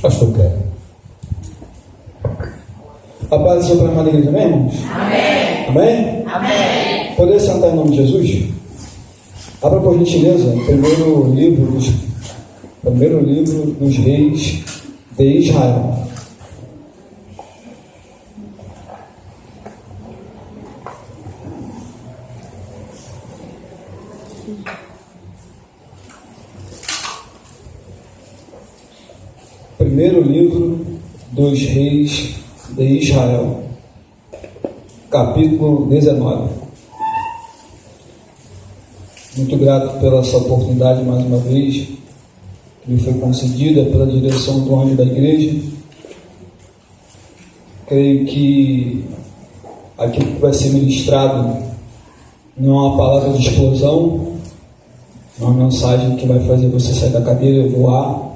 Pastor Cléber. A paz do Senhor para a amada igreja, amém, irmãos? Amém. Amém? Amém. Poder sentar em nome de Jesus? Abra por gentileza o primeiro livro dos reis de Israel. Primeiro livro dos reis de Israel, capítulo 19. Muito grato pela essa oportunidade mais uma vez, que me foi concedida pela direção do anjo da igreja. Creio que aquilo que vai ser ministrado não é uma palavra de explosão, não é uma mensagem que vai fazer você sair da cadeira e voar,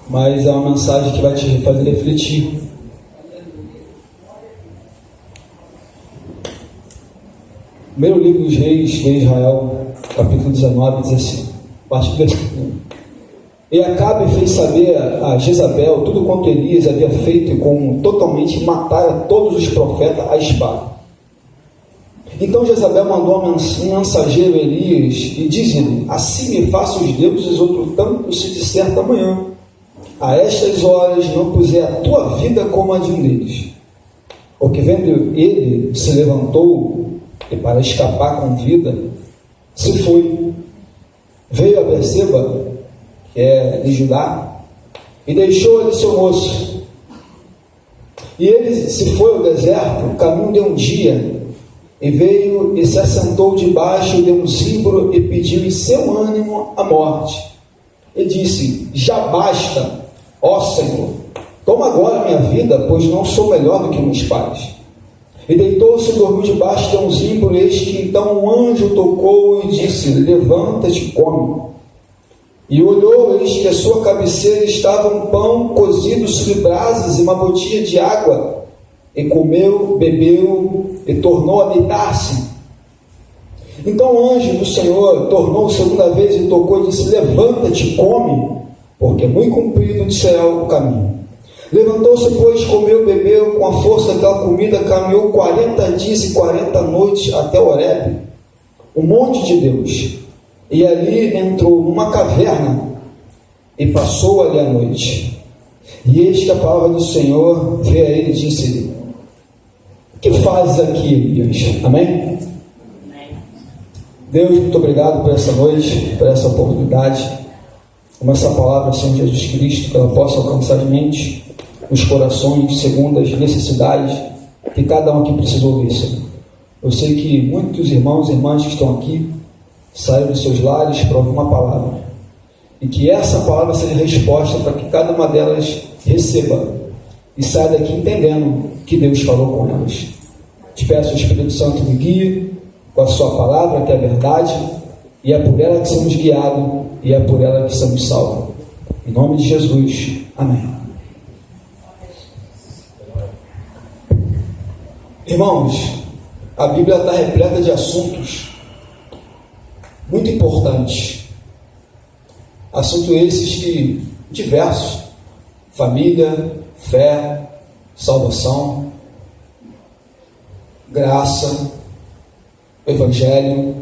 mas é uma mensagem que vai te fazer refletir. Primeiro livro dos reis de Israel, capítulo 19, diz assim, a partir do versículo 1. E Acabe fez saber a Jezabel tudo quanto Elias havia feito e como totalmente matara todos os profetas à espada. Então Jezabel mandou um mensageiro a Elias e dizia-lhe: assim me façam os deuses outro tanto se disser da manhã. A estas horas não puser a tua vida como a de um deles. O que vendo ele se levantou e para escapar com vida se foi. Veio a Berseba, que é de Judá, e deixou ali seu moço. E ele se foi ao deserto, o caminho de um dia, e veio e se assentou debaixo de um zimbro e pediu em seu ânimo a morte. E disse: já basta, ó Senhor, toma agora minha vida, pois não sou melhor do que meus pais. E deitou-se e dormiu debaixo de um zimbro, eis que então um anjo tocou e disse: levanta-te e come. E olhou, eis que à sua cabeceira estava um pão cozido sobre brasas e uma gotinha de água. E comeu, bebeu e tornou a deitar-se. Então o anjo do Senhor tornou segunda vez e tocou e disse: levanta-te e come, porque é muito comprido do céu o caminho. Levantou-se, pois, comeu, bebeu, com a força daquela comida, caminhou 40 dias e 40 noites até Horebe, o monte de Deus. E ali entrou numa caverna e passou ali a noite. E eis que a palavra do Senhor veio a ele e disse-lhe: o que fazes aqui, Elias? Amém? Deus, muito obrigado por essa noite, por essa oportunidade. Como essa palavra, Senhor Jesus Cristo, que ela possa alcançar de mente os corações, segundo as necessidades que cada um aqui precisa ouvir, Senhor. Eu sei que muitos irmãos e irmãs que estão aqui saíram dos seus lares para ouvir uma palavra, e que essa palavra seja resposta para que cada uma delas receba e saia daqui entendendo que Deus falou com elas. Te peço, o Espírito Santo me guie com a sua palavra, que é a verdade, e é por ela que somos guiados, e é por ela que somos salvos. Em nome de Jesus, amém. Irmãos, a Bíblia está repleta de assuntos muito importantes. Assuntos esses que diversos: família, fé, salvação, graça, evangelho,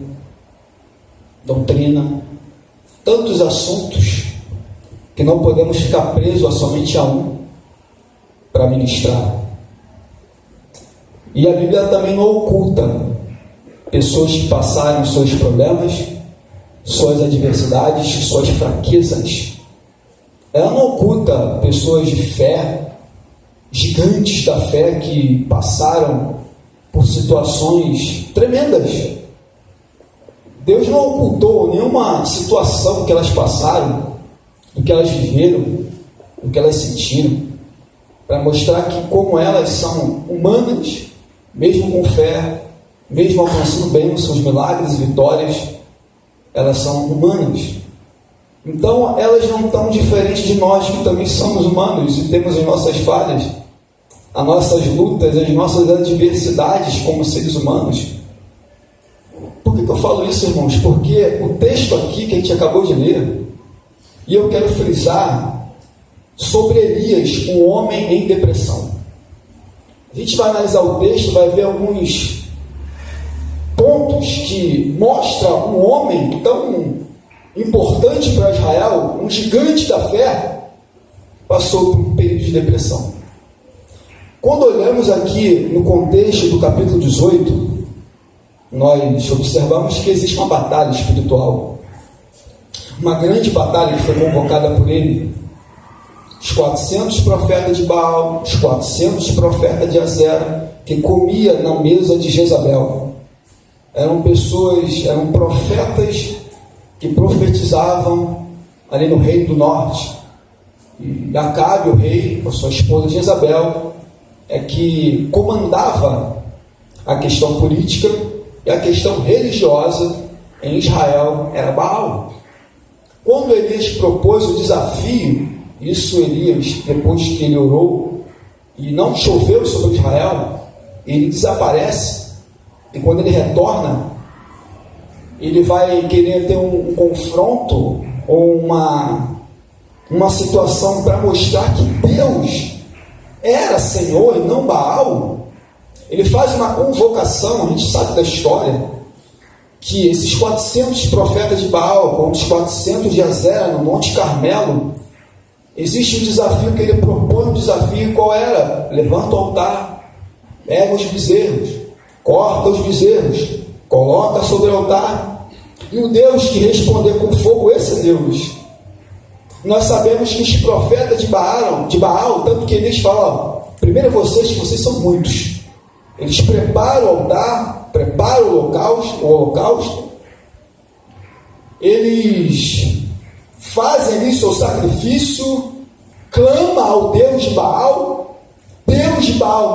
doutrina, tantos assuntos que não podemos ficar presos a somente a um para ministrar. E a Bíblia também não oculta pessoas que passaram seus problemas, suas adversidades, suas fraquezas. Ela não oculta pessoas de fé, gigantes da fé, que passaram por situações tremendas. Deus não ocultou nenhuma situação que elas passaram, do que elas viveram, do que elas sentiram, para mostrar que como elas são humanas, mesmo com fé, mesmo alcançando bênçãos, milagres e vitórias, elas são humanas. Então elas não estão diferentes de nós, que também somos humanos e temos as nossas falhas, as nossas lutas, as nossas adversidades como seres humanos. Por que eu falo isso, irmãos? Porque o texto aqui que a gente acabou de ler E eu quero frisar sobre Elias, um homem em depressão. A gente vai analisar o texto, vai ver alguns pontos que mostram um homem tão importante para Israel, um gigante da fé, passou por um período de depressão. Quando olhamos aqui no contexto do capítulo 18, nós observamos que existe uma batalha espiritual, uma grande batalha que foi convocada por ele. Os 400 profetas de Baal, os 400 profetas de Azera, que comia na mesa de Jezabel. Eram pessoas, eram profetas que profetizavam ali no reino do norte. E Acabe, o rei, com a sua esposa Jezabel, é que comandava a questão política e a questão religiosa em Israel era Baal. Quando Elias propôs o desafio, isso Elias, depois que ele orou e não choveu sobre Israel, ele desaparece, e quando ele retorna, ele vai querer ter um confronto ou uma situação para mostrar que Deus era Senhor e não Baal. Ele faz uma convocação. A gente sabe da história que esses 400 profetas de Baal com os 400 de Azera no Monte Carmelo, existe um desafio que ele propõe. Um desafio qual era? Levanta o altar, pega os bezerros, corta os bezerros, coloca sobre o altar, e o Deus que responder com fogo, esse é Deus. Nós sabemos que os profetas de Baal, tanto que eles falam, primeiro vocês, que vocês são muitos, eles preparam o altar, preparam o holocausto, eles fazem ali seu sacrifício, clama ao Deus de Baal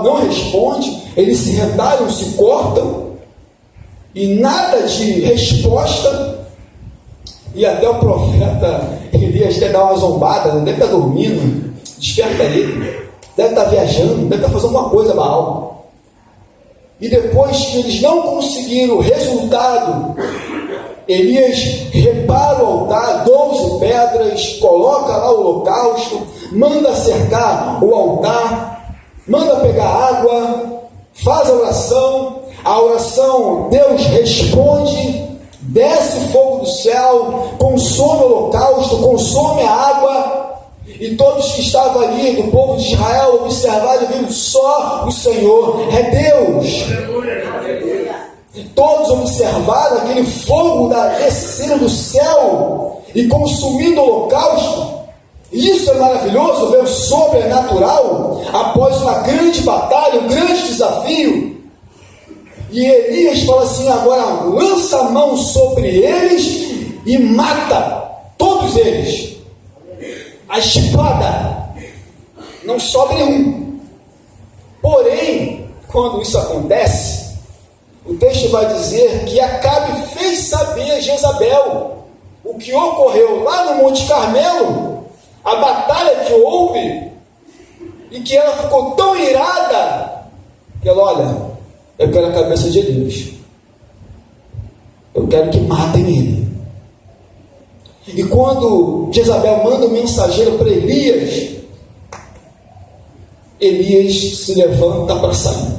não responde, eles se retalham, se cortam, e nada de resposta. E até o profeta Elias até dá uma zombada, deve estar dormindo, desperta ele, deve estar viajando, deve estar fazendo alguma coisa, Baal. E depois que eles não conseguiram o resultado, Elias repara o altar, 12 pedras, coloca lá o holocausto, manda cercar o altar, manda pegar água, faz a oração, Deus responde, desce fogo do céu, consome o holocausto, consome a água, e todos que estavam ali, do povo de Israel, observaram e viram, só o Senhor é Deus. Todos observaram aquele fogo descendo do céu e consumindo o holocausto. Isso é maravilhoso, ver o sobrenatural após uma grande batalha, um grande desafio. E Elias fala assim: agora lança a mão sobre eles e mata todos eles. A espada, não sobre um. Porém, quando isso acontece, o texto vai dizer que Acabe fez saber a Jezabel o que ocorreu lá no Monte Carmelo, a batalha que houve, e que ela ficou tão irada que ela, olha, eu quero a cabeça de Elias, eu quero que matem ele. E quando Jezabel manda um mensageiro para Elias, Elias se levanta para sair,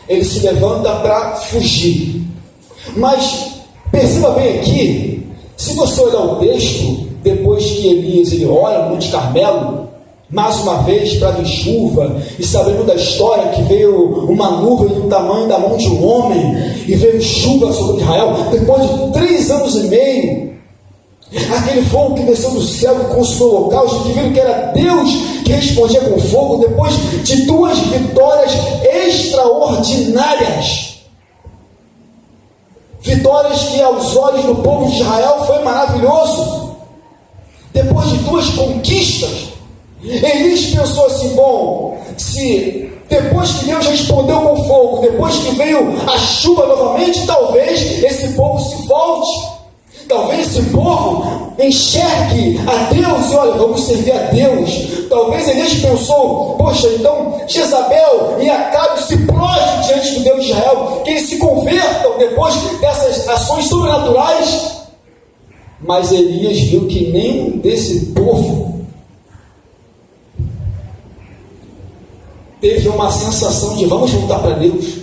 ele se levanta para fugir. Mas perceba bem aqui, se você olhar o texto, depois que Elias ele ora no Monte Carmelo, mais uma vez para vir chuva, e sabendo da história que veio uma nuvem do tamanho da mão de um homem, e veio chuva sobre Israel, depois de 3 anos e meio, aquele fogo que desceu do céu e consumiu o holocausto, que viram que era Deus que respondia com fogo, depois de 2 vitórias extraordinárias, vitórias que aos olhos do povo de Israel foi maravilhoso. Depois de 2 conquistas, Elias pensou assim: bom, se depois que Deus respondeu com fogo, depois que veio a chuva novamente, talvez esse povo se volte, talvez esse povo enxergue a Deus e olha, vamos servir a Deus. Talvez Elias pensou: poxa, então Jezabel e Acabe se prostrem diante do Deus de Israel, que eles se convertam depois dessas ações sobrenaturais. Mas Elias viu que nem desse povo teve uma sensação de vamos voltar para Deus,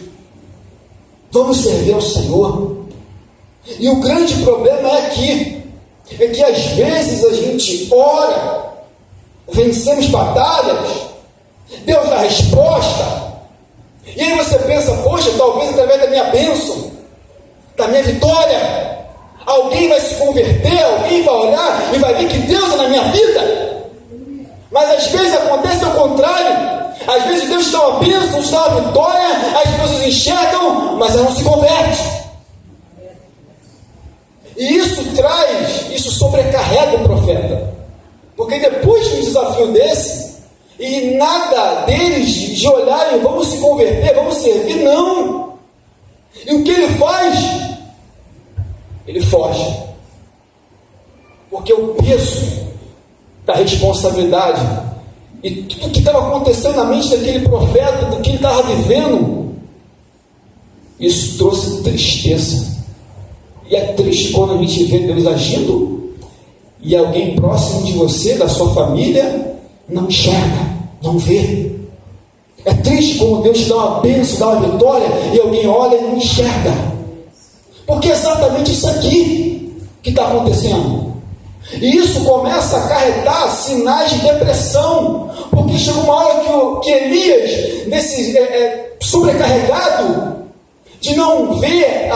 vamos servir ao Senhor. E o grande problema é que às vezes a gente ora, vencemos batalhas, Deus dá resposta, e aí você pensa, poxa, talvez através da minha bênção, da minha vitória, alguém vai se converter, alguém vai olhar e vai ver que Deus é na minha vida. Mas às vezes acontece ao contrário. Às vezes Deus dá uma bênção, nos dá uma vitória, as pessoas enxergam, mas elas não se convertem. E isso sobrecarrega o profeta. Porque depois de um desafio desse, e nada deles de olharem, vamos se converter, vamos servir, não. E o que ele faz? Ele foge. Porque o peso da responsabilidade e tudo que estava acontecendo na mente daquele profeta, do que ele estava vivendo, isso trouxe tristeza. E é triste quando a gente vê Deus agindo e alguém próximo de você, da sua família, não enxerga, não vê. É triste quando Deus te dá uma bênção, dá uma vitória e alguém olha e não enxerga. Porque é exatamente isso aqui que está acontecendo. E isso começa a acarretar sinais de depressão. Porque chegou uma hora que Elias, nesse sobrecarregado, de não ver,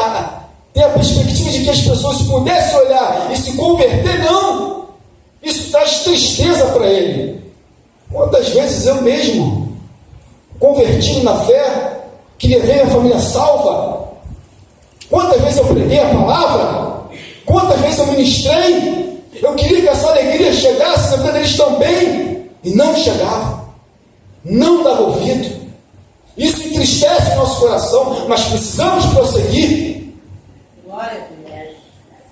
ter a perspectiva de que as pessoas pudessem olhar e se converter, não. Isso traz tristeza para ele. Quantas vezes eu mesmo, convertido na fé, queria ver a família salva? Quantas vezes eu preguei a palavra? Quantas vezes eu ministrei? Eu queria que essa alegria chegasse na vida deles também, e não chegava, não dava ouvido. Isso entristece o nosso coração, mas precisamos prosseguir.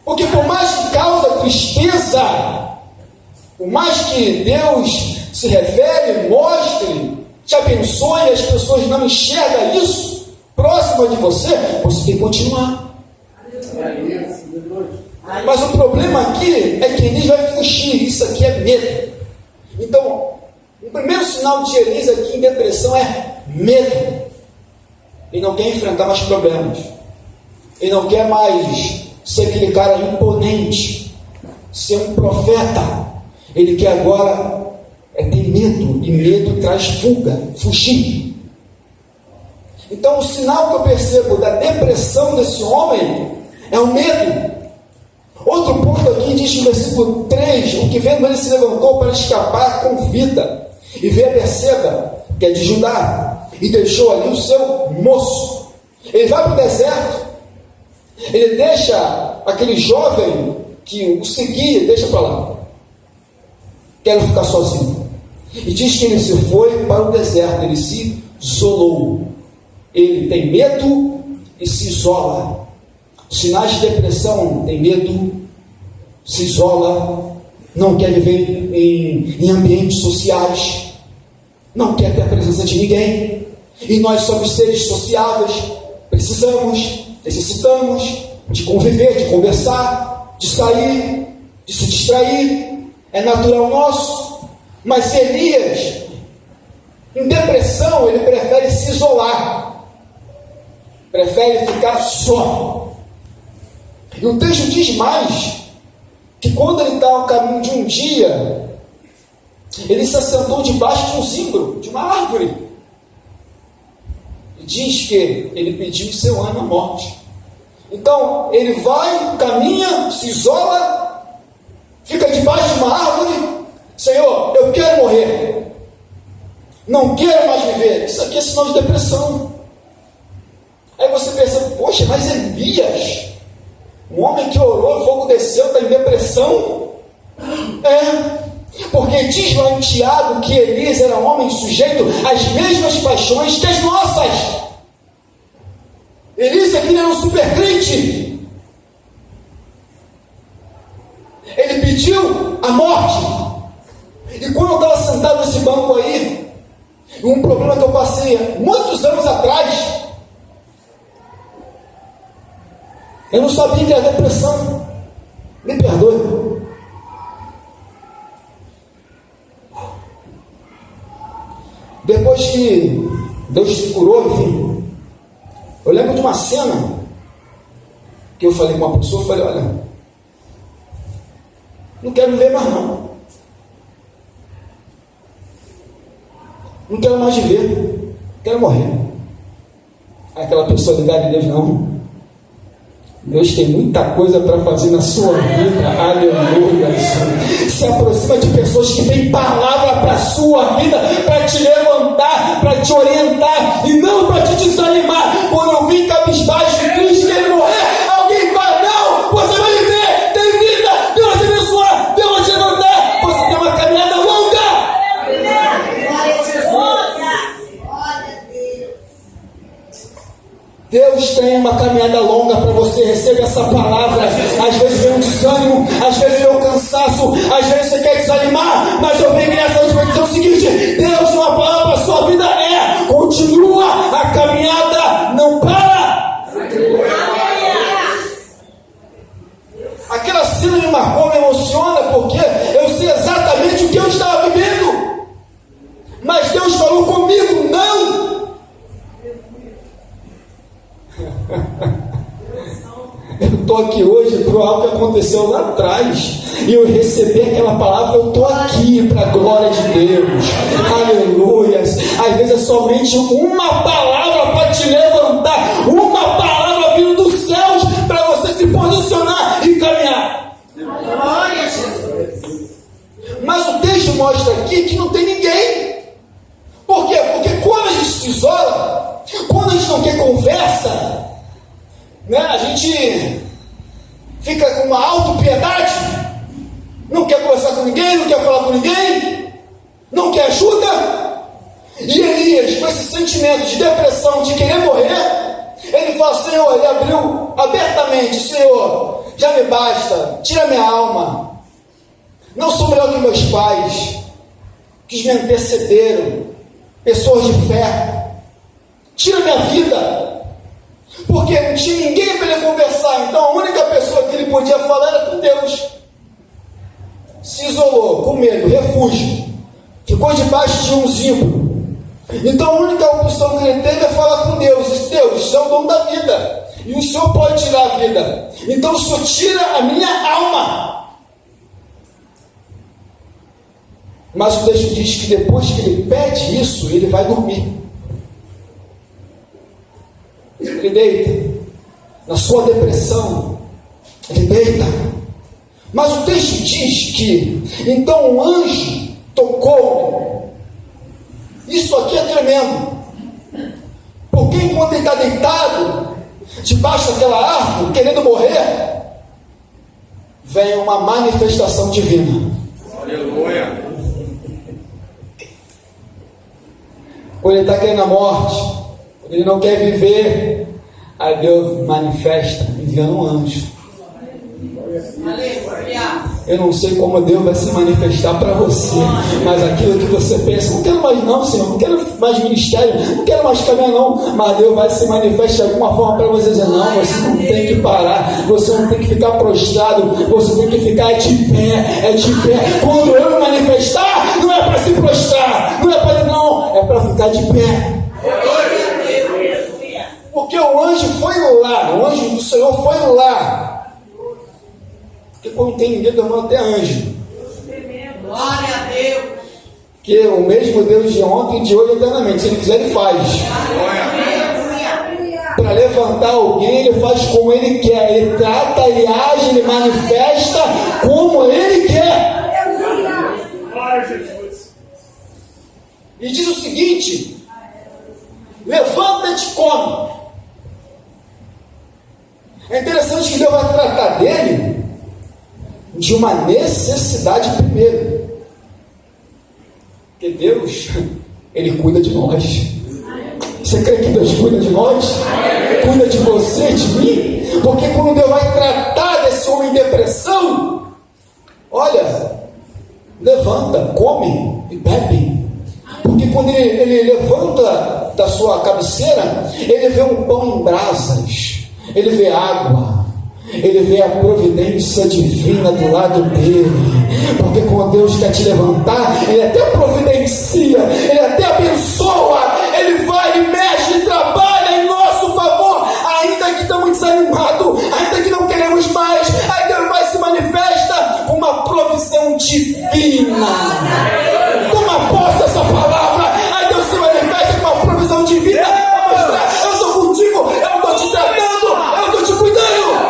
Porque por mais que causa tristeza, por mais que Deus se revele, mostre, te abençoe, as pessoas não enxergam isso próxima de você, você tem que continuar. Mas o problema aqui é que Elias vai fugir. Isso aqui é medo. Então, o primeiro sinal de Elias aqui em depressão é medo. Ele não quer enfrentar mais problemas. Ele não quer mais ser aquele cara imponente, ser um profeta. Ele quer agora ter medo. E medo traz fuga, fugir. Então, o sinal que eu percebo da depressão desse homem é o medo. Outro ponto aqui diz no versículo 3: o que vendo ele se levantou para escapar com vida, e veio a Berseba, que é de Judá, e deixou ali o seu moço. Ele vai para o deserto, ele deixa aquele jovem que o seguia, deixa para lá, quero ficar sozinho. E diz que ele se foi para o deserto, ele se isolou. Ele tem medo e se isola. Sinais de depressão: tem medo, se isola, não quer viver em ambientes sociais, não quer ter a presença de ninguém. E nós somos seres sociáveis, necessitamos de conviver, de conversar, de sair, de se distrair, é natural nosso. Mas Elias, em depressão, ele prefere se isolar, prefere ficar só. E o texto diz mais, que quando ele está ao caminho de um dia, ele se assentou debaixo de um zimbro, de uma árvore. E diz que ele pediu seu ano à morte. Então, ele vai, caminha, se isola, fica debaixo de uma árvore. Senhor, eu quero morrer, não quero mais viver. Isso aqui é sinal de depressão. Aí você pensa, poxa, mas Elias, um homem que orou, o fogo desceu, está em depressão? Porque diz lá em Tiago que Elias era um homem sujeito às mesmas paixões que as nossas. Elias aqui era um super crente. Ele pediu a morte. E quando eu estava sentado nesse banco aí, um problema que eu passei muitos anos atrás, eu não sabia que era depressão. Me perdoe. doido? Depois que Deus te curou, enfim, eu lembro de uma cena que eu falei com uma pessoa, eu falei, olha, não quero viver mais não. Não quero mais viver, quero morrer. Aí aquela pessoa ligada em Deus, não. Deus tem muita coisa para fazer na sua vida, aleluia. Se aproxima de pessoas que têm palavra para a sua vida, para te levantar, para te orientar, e não para te desanimar. Quando eu vim cabisbaixo e triste, quero morrer, alguém fala, não, você vai viver, tem vida, Deus vai te abençoar, Deus vai te levantar, você tem uma caminhada longa. Deus tem uma caminhada longa para você, recebe essa palavra. Às vezes vem um desânimo, às vezes vem um cansaço, às vezes você quer desanimar, mas eu venho nessa noite para dizer o seguinte: Deus, uma palavra para a sua vida é: continua, a caminhada não para. Aquela cena me marcou, me emociona, porque eu sei exatamente o que eu estava vivendo, mas Deus falou comigo, não. Eu estou aqui hoje por algo que aconteceu lá atrás, e eu recebi aquela palavra. Eu estou aqui para a glória de Deus, aleluias. Às vezes é somente uma palavra para te levantar, uma palavra vindo dos céus para você se posicionar e caminhar. Glória a Jesus. Mas o texto mostra aqui que não tem ninguém. Por quê? Porque quando a gente se isola, quando a gente não quer conversa, né, a gente fica com uma autopiedade, não quer conversar com ninguém, não quer falar com ninguém, não quer ajuda. E Elias, com esse sentimento de depressão, de querer morrer, ele fala: Senhor, ele abriu abertamente: Senhor, já me basta, tira minha alma, não sou melhor que meus pais, que os me antecederam, pessoas de fé, tira minha vida. Porque não tinha ninguém para ele conversar, então a única pessoa que ele podia falar era com Deus. Se isolou, com medo, refúgio, ficou debaixo de um zimbro. Então a única opção que ele teve é falar com Deus. Disse: Deus, o Senhor é o dono da vida, e o Senhor pode tirar a vida, então o Senhor tira a minha alma. Mas o texto diz que depois que ele pede isso, ele vai dormir. Ele deita, na sua depressão, ele deita. Mas o texto diz que então um anjo tocou. Isso aqui é tremendo, porque enquanto ele está deitado debaixo daquela árvore, querendo morrer, vem uma manifestação divina. Aleluia. Quando ele está querendo a morte, ele não quer viver, aí Deus manifesta enviando um anjo. Eu não sei como Deus vai se manifestar para você, mas aquilo que você pensa: não quero mais não, Senhor, não quero mais ministério, não quero mais caminhar não, mas Deus vai se manifestar de alguma forma para você dizer: não, você não tem que parar, você não tem que ficar prostrado, você tem que ficar de pé, é de pé. Quando eu me manifestar, não é para se prostrar, não é para não, é para ficar de pé. Porque o anjo foi lá, o anjo do Senhor foi lá. Porque quando não tem ninguém, dormiu até anjo. Glória a Deus. Porque o mesmo Deus de ontem, de hoje, eternamente. Se ele quiser, ele faz. Para levantar alguém, ele faz como ele quer. Ele trata, ele age, ele manifesta como ele quer. E diz o seguinte: levanta-te e come. É interessante que Deus vai tratar dele de uma necessidade primeiro. Porque Deus, ele cuida de nós. Você crê que Deus cuida de nós? Cuida de você, de mim? Porque quando Deus vai tratar desse homem em depressão, olha, levanta, come e bebe. Porque quando ele levanta da sua cabeceira, ele vê um pão em brasas, ele vê água, ele vê a providência divina do lado dele, porque quando Deus quer te levantar, ele até providencia, ele até abençoa, ele vai e mexe e trabalha em nosso favor, ainda que estamos desanimados, ainda que não queremos mais, aí Deus vai se manifesta com uma provisão divina. Toma posse dessa palavra, aí Deus se manifesta com uma provisão divina, para mostrar, eu estou contigo, eu estou te tratando, eu estou te cuidando.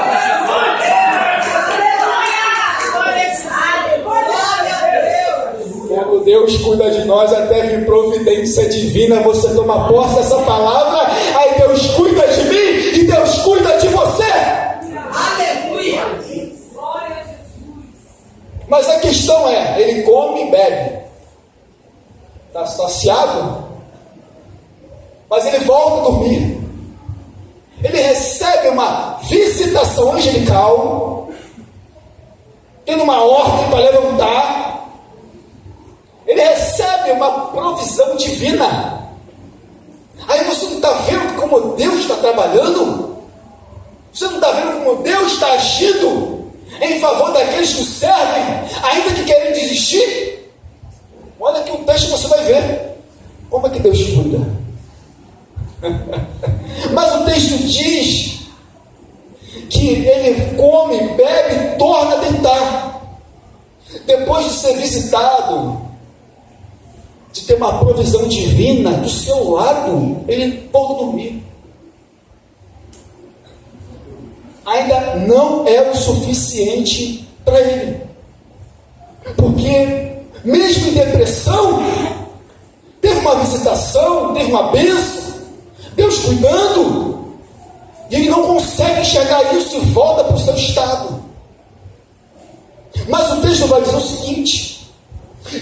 Quando Deus cuida de nós, até vir providência divina, você toma posse dessa palavra, aí Deus cuida de mim e Deus cuida de você. Aleluia! Mas a questão é, ele come e bebe, está saciado, mas ele volta a dormir. Ele recebe uma visitação angelical, tendo uma ordem para levantar. Ele recebe uma provisão divina. Aí você não está vendo como Deus está trabalhando? Você não está vendo como Deus está agindo em favor daqueles que o servem, ainda que querem desistir? Olha aqui o texto, você vai ver como é que Deus cuida. Mas o texto diz que ele come, bebe e torna a deitar. Depois de ser visitado, de ter uma provisão divina do seu lado, ele volta a dormir. Ainda não é o suficiente para ele, porque mesmo em depressão, teve uma visitação, teve uma bênção, Deus cuidando, e ele não consegue enxergar isso e volta para o seu estado. Mas o texto vai dizer o seguinte: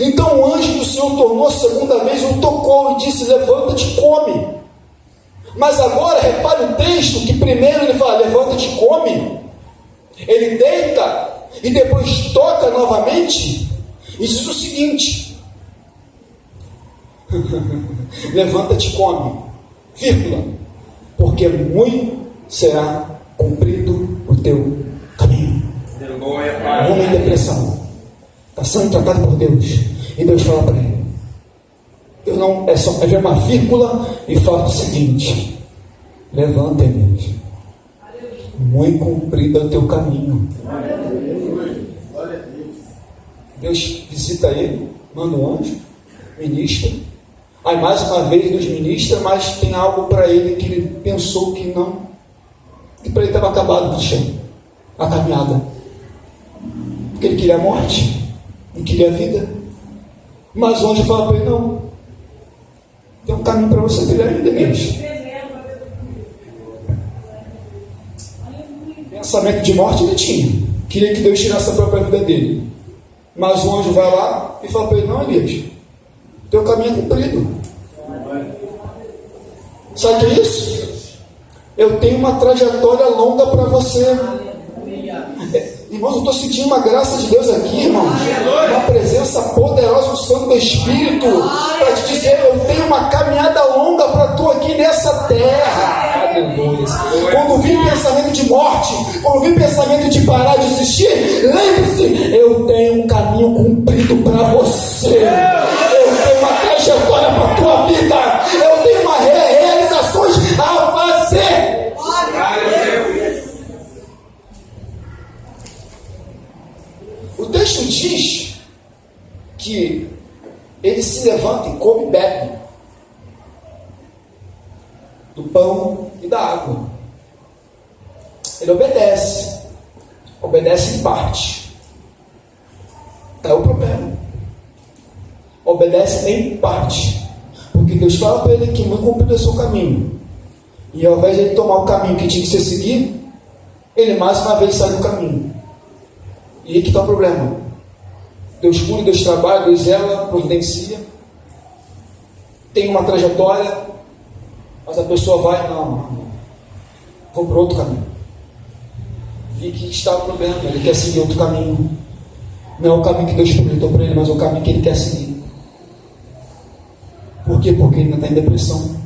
então o anjo do Senhor tornou a segunda vez, o tocou e disse: levanta-te e come. Mas agora, repare o texto, que primeiro ele fala: levanta-te e come. Ele deita e depois toca novamente e diz o seguinte: levanta-te e come, vírgula, porque muito será cumprido o teu caminho. Um homem em depressão está sendo tratado por Deus, e Deus fala para ele, eu não, é só ver uma vírgula e fala o seguinte: levanta-te, muito cumprido é o teu caminho. Deus visita ele, manda um anjo, ministra, aí mais uma vez Deus ministra, mas tem algo para ele que ele pensou que não, que para ele estava acabado no chão, a caminhada, porque ele queria a morte, não queria a vida. Mas o anjo fala para ele: não, tem um caminho para você trilhar ainda mesmo. Pensamento de morte ele tinha, queria que Deus tirasse a própria vida dele. Mas o anjo vai lá e fala para ele: não, Elias, teu caminho é cumprido. Sabe o que é isso? Eu tenho uma trajetória longa para você. Irmãos, eu estou sentindo uma graça de Deus aqui, irmãos, uma presença poderosa do Santo Espírito, para te dizer: eu tenho uma caminhada longa para tu aqui nessa terra. Aleluia. Quando vir pensamento de morte, quando vir pensamento de parar de existir, lembre-se: eu tenho um caminho cumprido para você, eu tenho uma trajetória para a tua vida, eu tenho uma realizações a fazer. O texto diz que ele se levanta e come e bebe do pão e da água. Ele obedece em parte. É o problema. Obedece em parte, porque Deus fala para ele que não cumpriu o seu caminho, e ao invés de ele tomar o caminho que tinha que ser seguido, ele mais uma vez sai do caminho. E aí que está o problema. Deus cuida, Deus trabalha, Deus zela, providencia, tem uma trajetória, mas a pessoa vai: não, vou para outro caminho. E aqui está o problema. Ele quer seguir outro caminho. Não é o caminho que Deus projetou para ele, mas é o caminho que ele quer seguir. Por quê? Porque ele ainda está em depressão.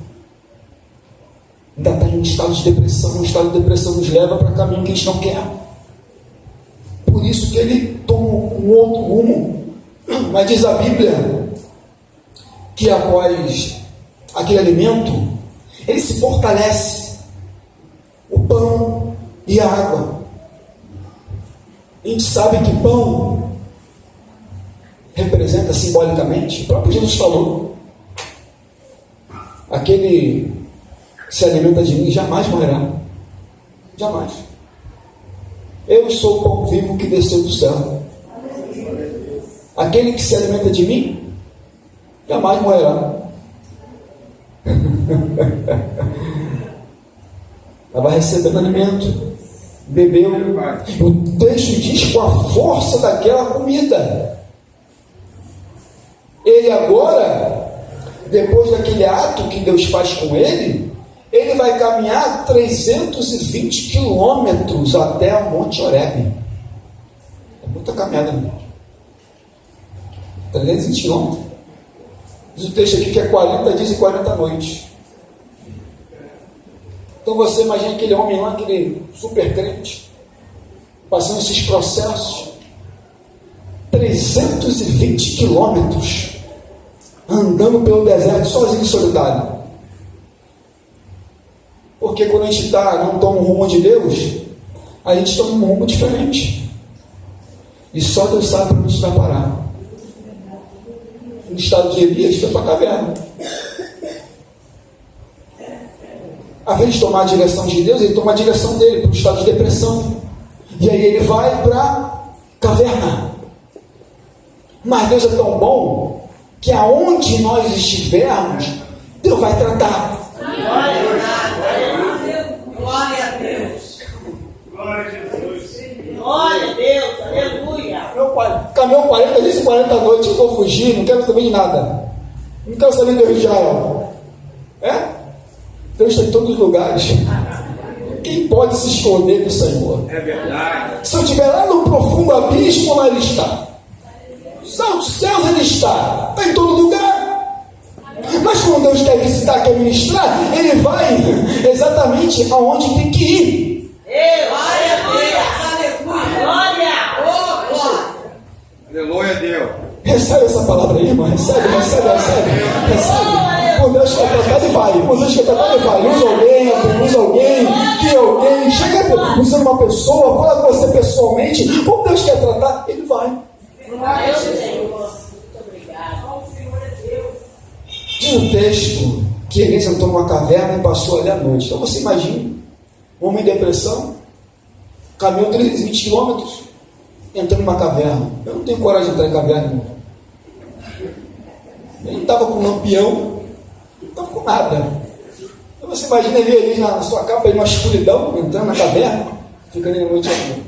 Ainda está em um estado de depressão. Um estado de depressão nos leva para caminho que a gente não quer. por isso que ele toma um outro rumo. Mas diz a Bíblia que após aquele alimento, ele se fortalece, o pão e a água. A gente sabe que pão representa simbolicamente, o próprio Jesus falou, aquele que se alimenta de mim jamais morrerá, jamais. Eu sou o pão vivo que desceu do céu. Aquele que se alimenta de mim jamais morrerá. Estava recebendo alimento, bebeu. O texto diz com a força daquela comida. Ele agora, depois daquele ato que Deus faz com ele, ele vai caminhar 320 quilômetros até o Monte Horebe. É muita caminhada, né? 320 quilômetros. Diz o texto aqui que é 40 dias e 40 noites. Então você imagina aquele homem lá, aquele super crente, passando esses processos, 320 quilômetros, andando pelo deserto sozinho e solitário. Porque quando a gente não toma o rumo de Deus, a gente toma um rumo diferente. E só Deus sabe para onde vai parar. No estado de Elias, foi para a caverna. Ao invés de tomar a direção de Deus, ele toma a direção dele para o estado de depressão. E aí ele vai para a caverna. Mas Deus é tão bom que aonde nós estivermos, Deus vai tratar. Glória a Deus. Glória a Jesus. Glória a Deus. Aleluia. Caminhou 40 dias e 40 noites. Eu vou fugir, não quero saber de nada. Não quero saber de Deus de Israel. Deus está em todos os lugares. Quem pode se esconder do Senhor? É verdade. Se eu estiver lá no profundo abismo, lá Ele está. Nos céus Ele está. Está em todo lugar. Mas quando Deus quer visitar, quer ministrar, Ele vai exatamente aonde tem que ir. Glória a Deus. Aleluia. Aleluia a Deus. Recebe essa palavra aí, irmão. Recebe. Por Deus quer tratar, Ele vai. Por Deus quer tratar, Ele vai. Usa alguém, que alguém. Chega usando uma pessoa, fala com você pessoalmente. Por Deus quer tratar, Ele vai. Glória a Deus, Senhor. Muito obrigado. Diz o texto que Elias entrou numa caverna e passou ali à noite. Então você imagina, um homem em depressão, caminhou 320 quilômetros, entrando numa caverna. Eu não tenho coragem de entrar em caverna, irmão. Ele não estava com um lampião, não estava com nada. Então você imagina ele na sua capa, numa escuridão, entrando na caverna, ficando ali à noite aqui.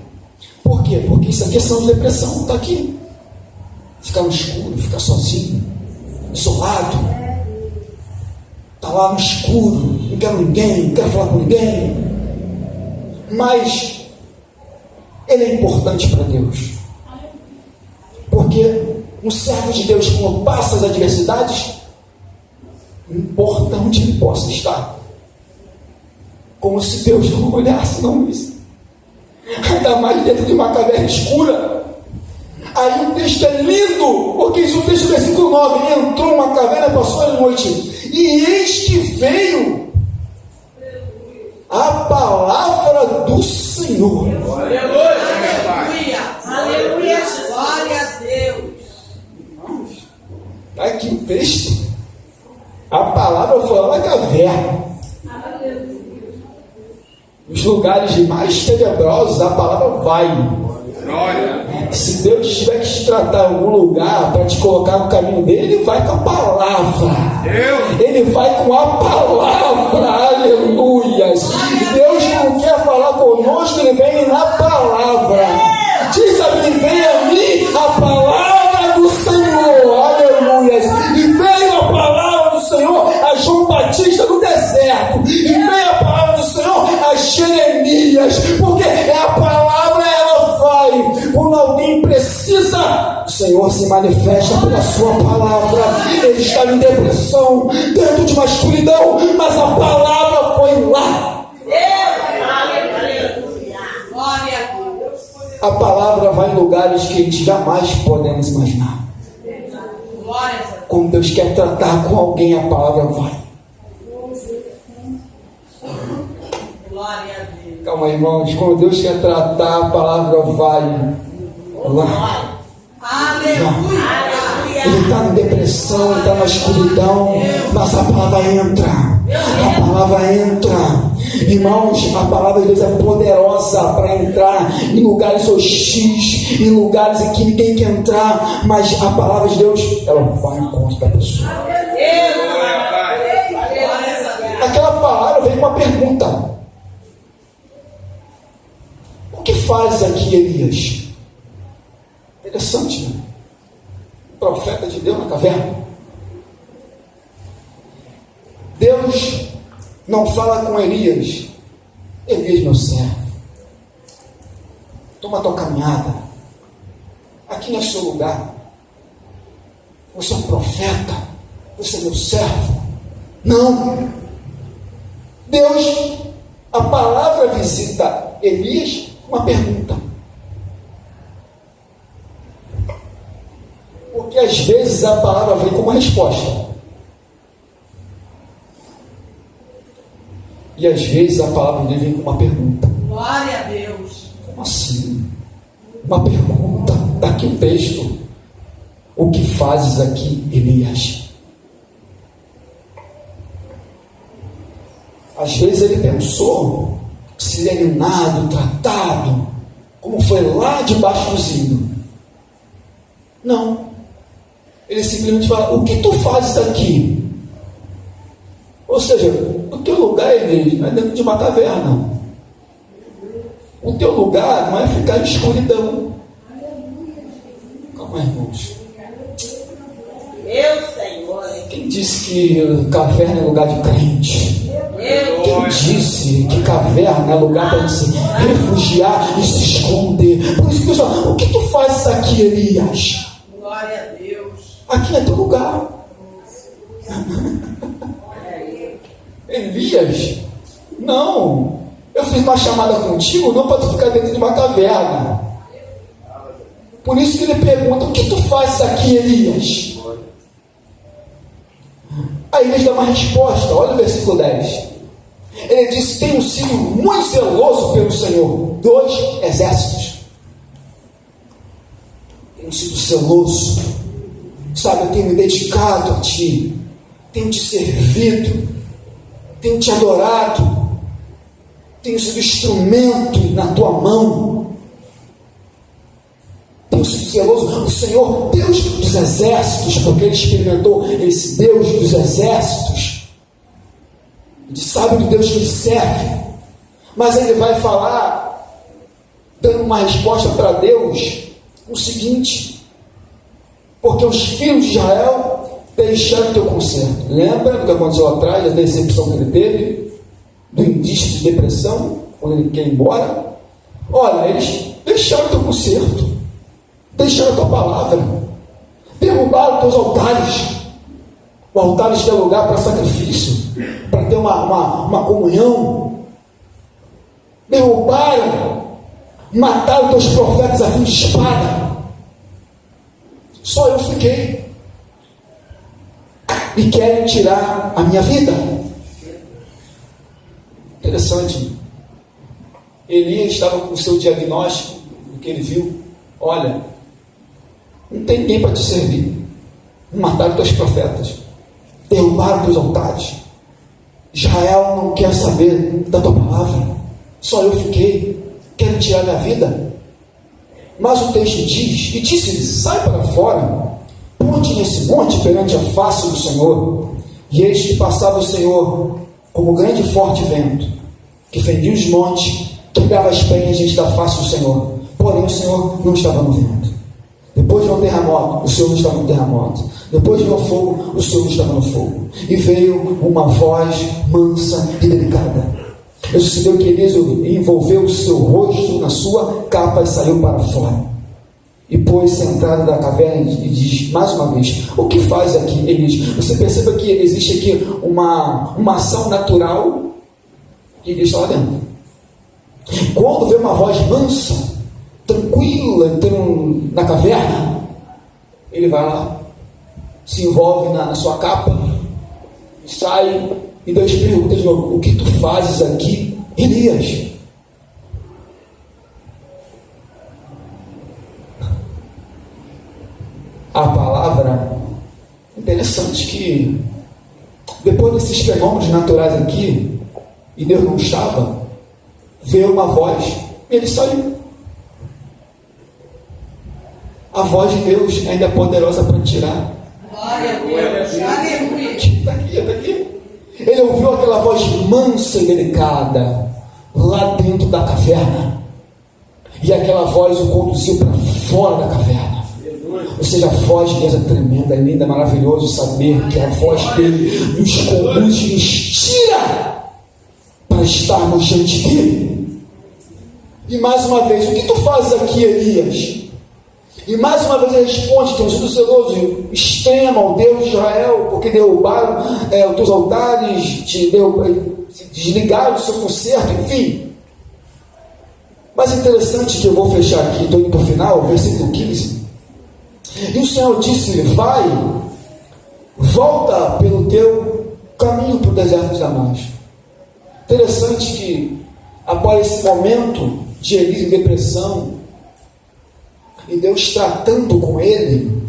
Por quê? Porque isso aqui é são de depressão, está aqui. Ficar no escuro, ficar sozinho, isolado. Está lá no escuro, não quero ninguém, não quero falar com ninguém. Mas ele é importante para Deus. Porque um servo de Deus, quando passa as adversidades, não importa onde ele possa estar. Como se Deus não olhasse, não visse. Ainda mais dentro de uma caverna escura. Aí o texto é lindo, porque diz o texto do versículo 9: ele entrou numa caverna e passou a noite, e eis que veio a palavra do Senhor. Aleluia. Aleluia. Glória a Deus. Está aqui o texto. A palavra foi lá na caverna. Nos lugares mais tenebrosos, a palavra vai. Se Deus tiver que te tratar em algum lugar para te colocar no caminho dele, ele vai com a palavra. Ele vai com a palavra. Aleluia. Deus não quer falar conosco, ele vem na palavra. Diz a mim: vem a mim a palavra do Senhor. Aleluia. E veio a palavra do Senhor a João Batista no deserto. E veio a palavra do Senhor a Jeremias. Porque é a palavra, ela vai. Quando alguém precisa, o Senhor se manifesta pela sua palavra. Ele está em depressão, dentro de uma escuridão, mas a palavra foi lá. Aleluia. Glória a Deus. A palavra vai em lugares que a gente jamais podemos imaginar. Quando Deus quer tratar com alguém, a palavra vai. Calma aí, irmãos. Quando Deus quer tratar, a palavra vai lá. Ele está em depressão, ele está na escuridão, mas a palavra entra. A palavra entra. Irmãos, a palavra de Deus é poderosa para entrar em lugares hostis, em lugares em que ninguém quer entrar, mas a palavra de Deus, ela vai em conta da pessoa. Aquela palavra vem com uma pergunta: o que faz aqui Elias? Interessante, né? Profeta de Deus na caverna. Deus não fala com Elias: Elias, meu servo, toma tua caminhada, aqui não é seu lugar, você é um profeta, você é meu servo. Não. Deus, a palavra visita Elias com uma pergunta. Porque às vezes a palavra vem com uma resposta. E às vezes a palavra dele vem com uma pergunta. Glória a Deus. Como assim? Uma pergunta. Está aqui o texto. O que fazes aqui, Elias? Às vezes ele pensou, serenado, tratado, como foi lá debaixo do zimbro. Não. Ele simplesmente fala: o que tu fazes aqui? Ou seja, o teu lugar, Elias, não é dentro de uma caverna. O teu lugar não é ficar em escuridão. Calma aí, irmãos. Meu Senhor. Quem disse que caverna é lugar de crente? Quem disse que caverna é lugar para se refugiar e se esconder? Por isso que Deus fala: o que tu fazes aqui, Elias? Glória a Deus. Aqui é teu lugar. Elias, não, eu fiz uma chamada contigo não para tu ficar dentro de uma caverna. Por isso que ele pergunta: o que tu fazes aqui, Elias? Aí Elias dá uma resposta. Olha o versículo 10. Ele disse: tenho sido muito zeloso pelo Senhor. 2 exércitos. Tenho sido zeloso, sabe, eu tenho me dedicado a ti, tenho te servido, tenho te adorado, tenho sido instrumento na tua mão, tenho sido zeloso. O Senhor, Deus dos exércitos, porque ele experimentou esse Deus dos exércitos, ele sabe do Deus que ele serve, mas ele vai falar, dando uma resposta para Deus, o seguinte: porque os filhos de Israel deixaram o teu conserto. Lembra do que aconteceu lá atrás, da decepção que ele teve, do indício de depressão, quando ele quer ir embora? Olha, eles deixaram o teu conserto, deixaram a tua palavra, derrubaram os teus altares. O altar é lugar para sacrifício, para ter uma comunhão. Derrubaram, mataram teus profetas a fim de espada. Só eu fiquei. E querem tirar a minha vida. Interessante. Elias estava com o seu diagnóstico, o que ele viu: olha, não tem ninguém para te servir. Mataram teus profetas, derrubaram teus altares. Israel não quer saber da tua palavra. Só eu fiquei. Querem tirar minha vida. Mas o texto diz: e disse-lhe: sai para fora, ponte nesse monte perante a face do Senhor. E eis que passava o Senhor como grande e forte vento, que fendia os montes, quebrava as penhas diante da face do Senhor. Porém o Senhor não estava no vento. Depois de um terremoto, o Senhor não estava no terremoto. Depois de um fogo, o Senhor não estava no fogo. E veio uma voz mansa e delicada. E sucedeu que Elias envolveu o seu rosto na sua capa e saiu para fora. E pôs-se à entrada da caverna e diz mais uma vez: o que faz aqui, Elias? Você perceba que existe aqui uma ação natural, e Elias está lá dentro. Quando vê uma voz mansa, tranquilo, entrando na caverna. Ele vai lá, se envolve na sua capa, sai, e Deus pergunta de novo: o que tu fazes aqui, Elias? A palavra, interessante que depois desses fenômenos naturais aqui, e Deus não estava, veio uma voz e ele saiu. A voz de Deus ainda é poderosa para tirar. Glória a Deus. Aleluia. Está aqui, está aqui. Ele ouviu aquela voz mansa e delicada lá dentro da caverna, e aquela voz o conduziu para fora da caverna. Ou seja, a voz de Deus é tremenda, é linda, é maravilhoso saber que a voz dele nos conduz e nos tira para estarmos diante dele. E mais uma vez: o que tu fazes aqui, Elias? E mais uma vez ele responde: tem um sido zeloso extremo ao Deus de Israel, porque derrubaram os teus altares, desligaram o seu conserto, enfim. Mas interessante que eu vou fechar aqui, estou indo para o final, versículo 15. E o Senhor disse: vai, volta pelo teu caminho para o deserto de Damasco. Interessante que após esse momento de Elias em depressão, e Deus tratando com ele,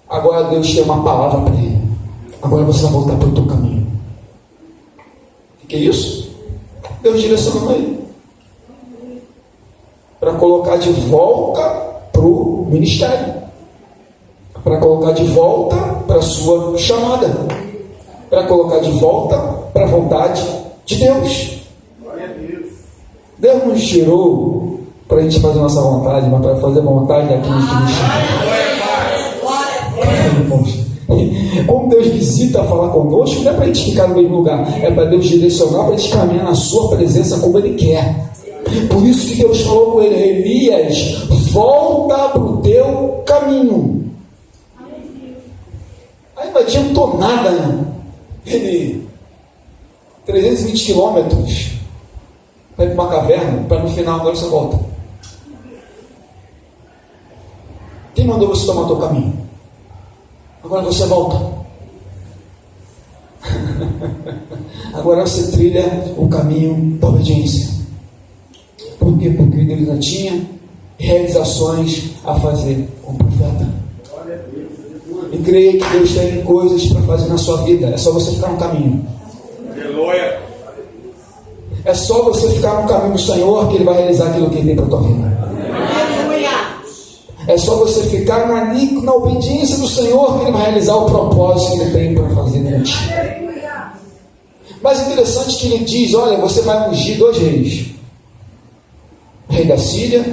agora Deus tem uma palavra para ele: agora você vai voltar para o teu caminho. O que é isso? Deus direcionou ele para colocar de volta para o ministério, para colocar de volta para a sua chamada, para colocar de volta para a vontade de Deus. Deus nos tirou para a gente fazer a nossa vontade, mas para fazer a vontade daqueles que nos chamam. Como Deus visita falar conosco, não é para a gente ficar no mesmo lugar, é para Deus direcionar, para a gente caminhar na sua presença como Ele quer. Por isso que Deus falou com ele: Elias, volta para o teu caminho. Aí não adiantou nada, né? Ele 320 quilômetros para ir para uma caverna, para no final agora você volta. Quem mandou você tomar o teu caminho? Agora você volta. Agora você trilha o caminho da obediência. Por quê? Porque Deus já tinha realizações a fazer com o profeta. E creia que Deus tem coisas para fazer na sua vida. É só você ficar no caminho. É só você ficar no caminho do Senhor que Ele vai realizar aquilo que Ele tem para a tua vida. É só você ficar na obediência do Senhor que Ele vai realizar o propósito que Ele tem para fazer em ti. Mas é interessante que Ele diz: olha, você vai ungir 2 reis, o rei da Síria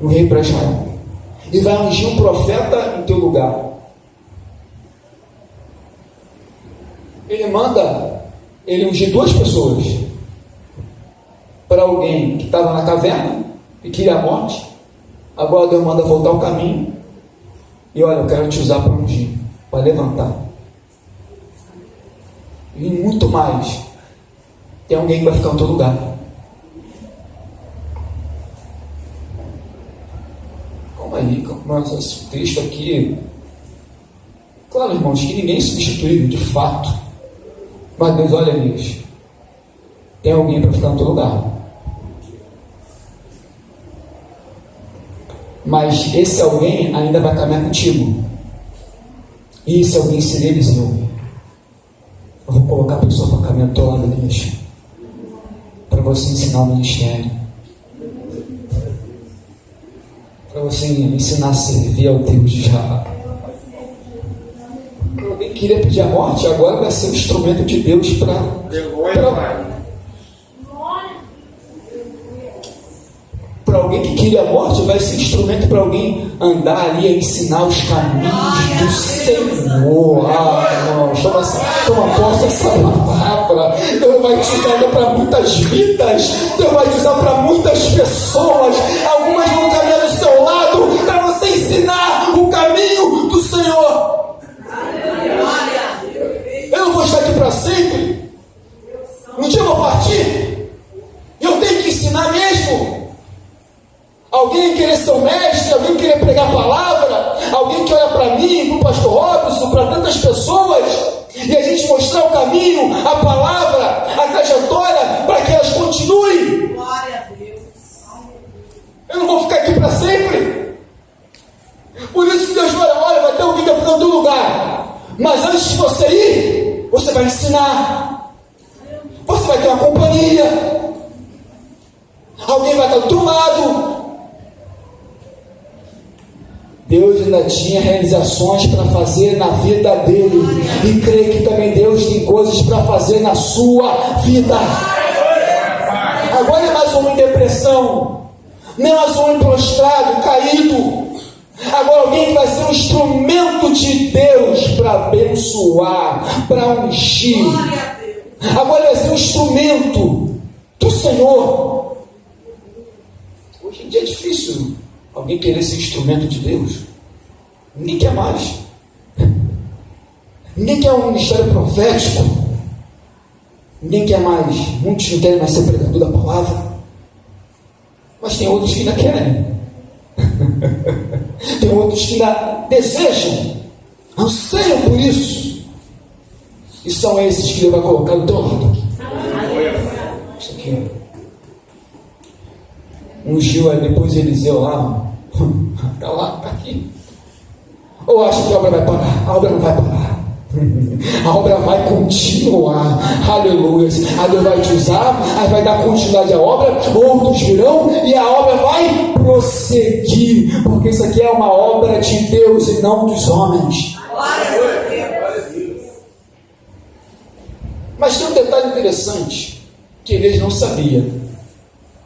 e o rei para Israel, e vai ungir um profeta em teu lugar. Ele manda ele ungir 2 pessoas, para alguém que estava na caverna e queria a morte. Agora Deus manda voltar ao caminho, e olha, eu quero te usar para ungir, para levantar. E muito mais, tem alguém que vai ficar no teu lugar. Calma aí, nossa, esse texto aqui, claro, irmãos, que ninguém é substituível de fato, mas Deus, olha nisso, tem alguém para ficar no teu lugar. Mas esse alguém ainda vai caminhar contigo, e esse alguém seria Eliseu. Eu vou colocar a pessoa para caminhar do teu lado, Elias, para você ensinar o ministério, para você ensinar a servir ao Deus de Israel. Alguém queria pedir a morte, agora vai ser um instrumento de Deus para alguém que queria a morte, vai ser instrumento para alguém andar ali a ensinar os caminhos do Senhor. Irmão, toma posse dessa palavra. Deus vai te usar para muitas vidas, Deus vai te usar para muitas pessoas. Algumas vão caminhar do seu lado para você ensinar o caminho do Senhor. Eu não vou estar aqui para sempre. Um dia eu vou partir, eu tenho que ensinar mesmo. te mostrar o caminho, a palavra, a trajetória, para que elas continuem. Glória a Deus. Eu não vou ficar aqui para sempre. Por isso que Deus fala, olha, vai ter alguém que vai ficar no teu lugar. Mas antes de você ir, você vai ensinar. Você vai ter uma companhia. Alguém vai estar do teu lado. Deus ainda tinha realizações para fazer na vida dele. E creio que também Deus tem coisas para fazer na sua vida. Agora não é mais um em depressão. Não é mais um prostrado, caído. Agora alguém que vai ser um instrumento de Deus para abençoar, para ungir. Agora vai ser um instrumento do Senhor. Hoje em dia é difícil alguém querer ser instrumento de Deus. Ninguém quer mais. Ninguém quer um ministério profético. Ninguém quer mais. Muitos não querem mais ser pregador da palavra. Mas tem outros que ainda querem. Tem outros que ainda desejam, anseiam por isso. E são esses que Deus vai colocar do teu lado. Isso aqui, ungiu depois Eliseu lá. Está lá, está aqui. Ou acha que a obra vai parar? A obra não vai parar. A obra vai continuar. Aleluia. Aí Deus vai te usar, aí vai dar continuidade à obra, outros virão e a obra vai prosseguir, porque isso aqui é uma obra de Deus e não dos homens. Mas tem um detalhe interessante que Elias não sabia.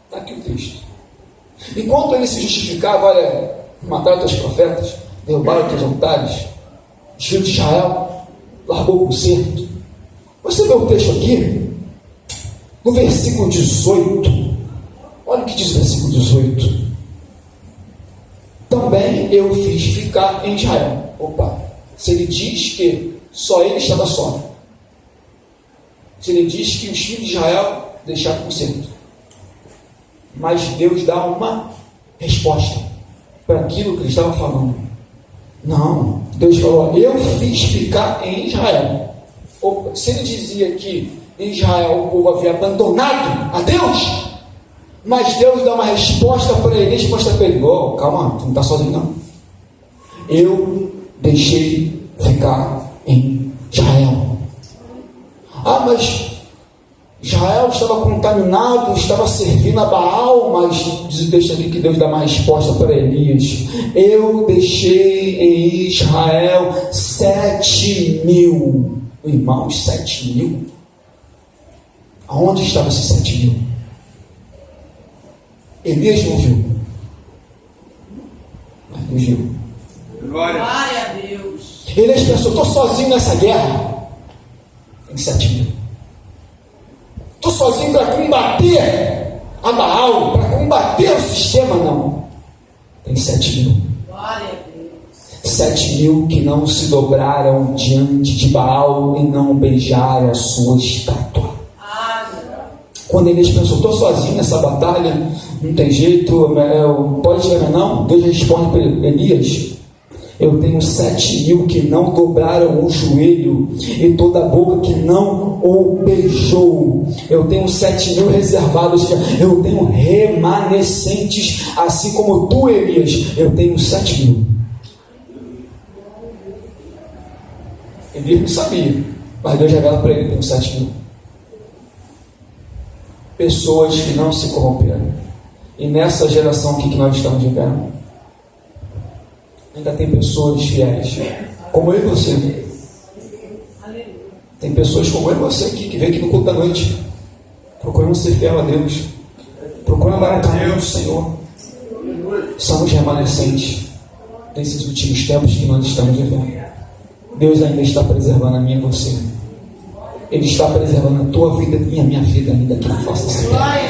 Está aqui o texto. Enquanto ele se justificava, olha, mataram teus profetas, derrubaram teus altares, os filhos de Israel largou o concerto. Você vê o texto aqui, no versículo 18. Olha o que diz o versículo 18. Também eu fiz ficar em Israel. Opa, se ele diz que só ele estava só, se ele diz que os filhos de Israel deixaram o concerto, mas Deus dá uma resposta para aquilo que ele estava falando. Não, Deus falou, eu fiz ficar em Israel. Opa, se ele dizia que em Israel o povo havia abandonado a Deus, mas Deus dá uma resposta para ele, resposta para ele, calma, tu não está sozinho não. Eu deixei ficar em Israel. Ah, mas Israel estava contaminado, estava servindo a Baal, mas deixa ali que Deus dá uma resposta para Elias. Eu deixei em Israel 7.000. Irmãos, 7.000? Aonde estavam esses 7.000? Elias não viu. Mas Deus viu. Glória a Deus. Elias pensou, estou sozinho nessa guerra. Tem 7.000. Estou sozinho para combater a Baal, para combater o sistema, não. Tem 7.000. Glória a Deus. 7.000 que não se dobraram diante de Baal e não beijaram a sua estátua. Quando Elias pensou, estou sozinho nessa batalha, não tem jeito, pode tirar não? Deus responde para Elias, eu tenho 7.000 que não dobraram o joelho e toda a boca que não o beijou. Eu tenho 7.000 reservados, eu tenho remanescentes, assim como tu, Elias, eu tenho 7.000. Elias não sabia, mas Deus revela para ele, eu tenho 7.000. Pessoas que não se corromperam. E nessa geração aqui que nós estamos vivendo, ainda tem pessoas fiéis, como eu e você. Tem pessoas como eu e você aqui, que vem aqui no culto da noite, procurando ser fiel a Deus, procurando andar no caminho do Senhor. São os remanescentes desses últimos tempos que nós estamos vivendo. Deus ainda está preservando a minha e você. Ele está preservando a tua vida e a minha vida ainda que não faça essa terra.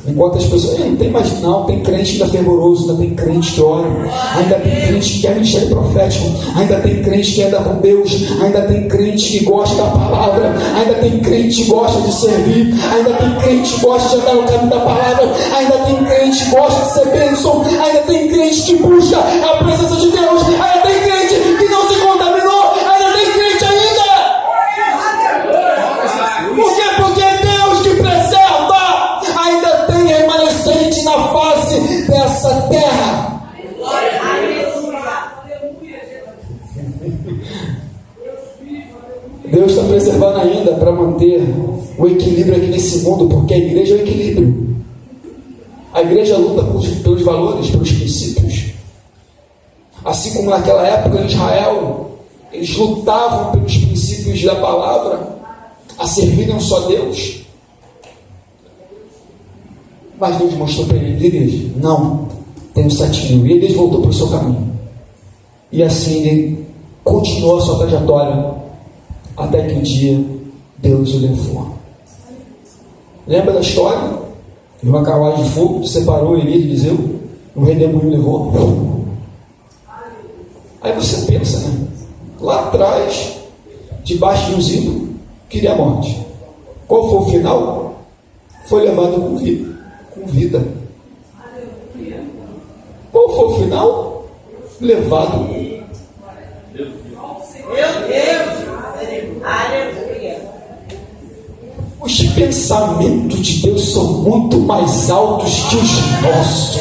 Enquanto as pessoas, não tem mais, não, tem crente ainda fervoroso, ainda tem crente que ora, ainda tem crente que quer ministério profético, ainda tem crente que anda com Deus, ainda tem crente que gosta da palavra, ainda tem crente que gosta de servir, ainda tem crente que gosta de andar no caminho da palavra, ainda tem crente que gosta de ser bênção, ainda tem crente que busca a presença de Deus, ainda tem crente que não se contaminou, ainda tem crente ainda. Deus está preservando ainda para manter o equilíbrio aqui nesse mundo, porque a igreja é o equilíbrio. A igreja luta pelos valores, pelos princípios. Assim como naquela época em Israel, eles lutavam pelos princípios da palavra, a servirem um só Deus. Mas Deus mostrou para eles: igreja, não, tem um 7.000. E eles voltou para o seu caminho. E assim ele continuou a sua trajetória, até que um dia Deus o levou. Lembra da história? Uma carruagem de fogo separou Elias de Eliseu, o redemoinho levou. Aí você pensa, né? Lá atrás, debaixo de um zimbro, queria a morte. Qual foi o final? Foi levado com vida. Qual foi o final? Levado. Meu Deus! Aleluia! Os pensamentos de Deus são muito mais altos que os nossos.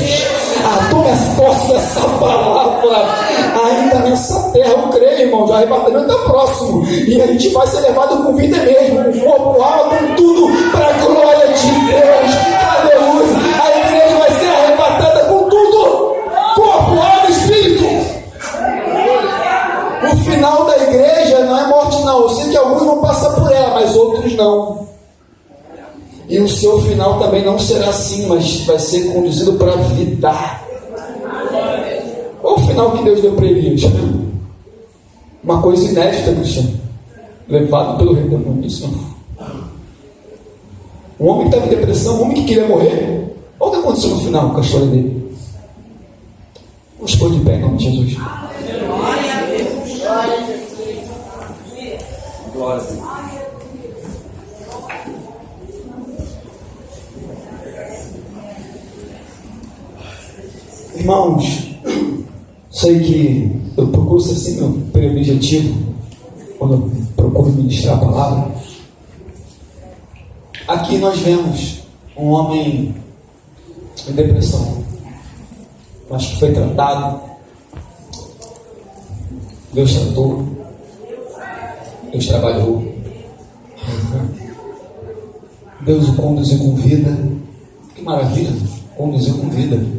Tome posse dessa palavra. Ainda nessa terra, eu creio, irmão, o arrebatamento está próximo. E a gente vai ser levado com vida mesmo, com corpo, alma, com tudo, para a glória de Deus. Aleluia! A igreja vai ser arrebatada com tudo: corpo, alma e espírito. O final da igreja não é morte, não. Eu sei que alguns vão passar por ela, mas outros não. E o seu final também não será assim, mas vai ser conduzido para a vida. Qual o final que Deus deu para Elias? Uma coisa inédita, Cristiano. Levado pelo redemoinho. Um homem que estava em depressão, um homem que queria morrer. Olha o que aconteceu no final com a história dele. Vamos pôr de pé em nome de Jesus. Glória a Deus! Glória a Jesus! Glória a Deus. Irmãos, sei que eu procuro ser assim meu objetivo quando eu procuro ministrar a palavra. Aqui nós vemos um homem em depressão, mas que foi tratado. Deus tratou, Deus trabalhou, Deus o conduziu com vida. Que maravilha, conduziu com vida.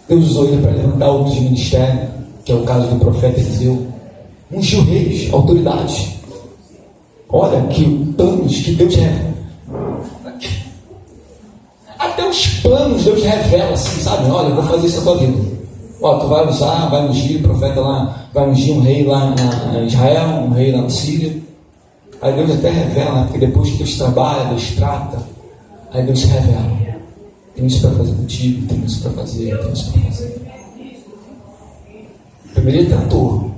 Deus usou ele para levantar outros ministérios, que é o caso do profeta Eliseu. Ungiu reis, autoridades. Olha que planos que Deus revela. Até os planos Deus revela assim, sabe? Olha, eu vou fazer isso na tua vida. Ó, tu vai usar, vai ungir o profeta lá, vai ungir um rei lá em Israel, um rei lá na Síria. Aí Deus até revela, né? Porque depois que Deus trabalha, Deus trata, aí Deus se revela. Tem isso para fazer contigo, tem isso para fazer, tem isso para fazer. Primeiro ele tratou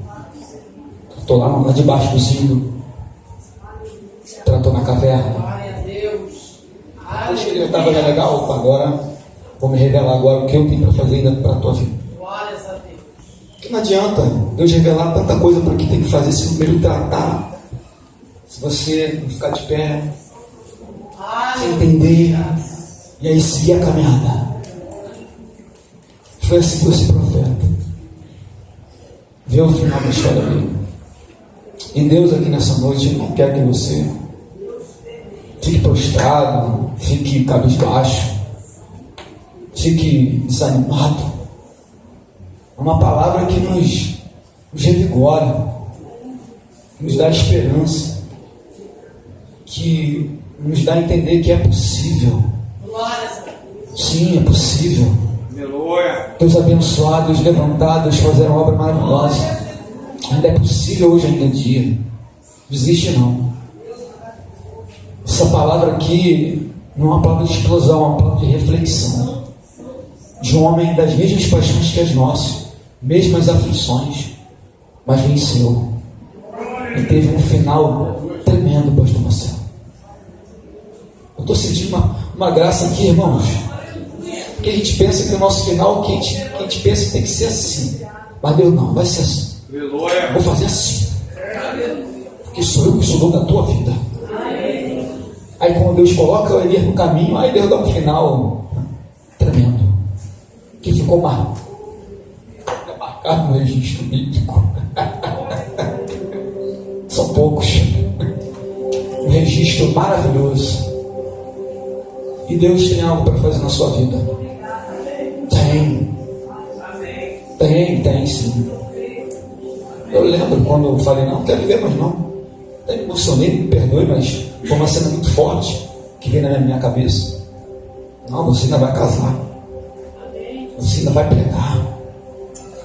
lá debaixo do zimbro, tratou na caverna. Glória a Deus! Acho que ele estava legal, agora vou me revelar agora o que eu tenho para fazer ainda para a tua vida. Glórias a Deus! Porque não adianta Deus revelar tanta coisa para que tem que fazer se primeiro tratar. Se você não ficar de pé, sem entender, e aí seguir a caminhada. Foi assim com esse profeta. Vê o final da história dele. E Deus aqui nessa noite não quer que você fique prostrado, fique cabisbaixo, fique desanimado. É uma palavra que nos revigora, que nos dá esperança, que nos dá a entender que é possível. Sim, é possível. Aleluia. Deus abençoar, Deus levantar, Deus fazer uma obra maravilhosa. Ainda é possível hoje, ainda é dia. Não desiste não. Essa palavra aqui não é uma palavra de explosão, é uma palavra de reflexão. De um homem das mesmas paixões que as nossas, mesmas aflições, mas venceu. E teve um final tremendo, pastor Marcelo. Eu estou sentindo uma graça aqui, irmãos. Porque a gente pensa que o nosso final, que a gente pensa que tem que ser assim. Mas Deus não, vai ser assim. Aleluia. Vou fazer assim. Porque sou eu que sou dono da tua vida. Aí quando Deus coloca ele no caminho, aí Deus dá um final tremendo. Que ficou marcado no registro bíblico. São são poucos. Um registro maravilhoso. E Deus tem algo para fazer na sua vida. Tem sim. Eu lembro quando eu falei, não quero viver mais não. Até me emocionei, me perdoe, mas foi uma cena muito forte que veio na minha cabeça. Não, você ainda vai casar. Você ainda vai pregar.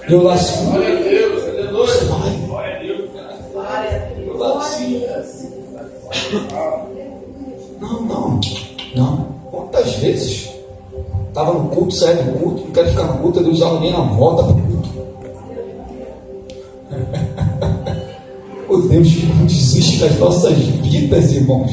Eu lá assim, Glória a Deus, aleluia. você vai. Glória a Deus. Eu lá assim, não. Quantas vezes estava no culto, saia do culto, não quero ficar no culto, Deus usava alguém na volta para o culto. O Deus que não desiste das nossas vidas, irmãos.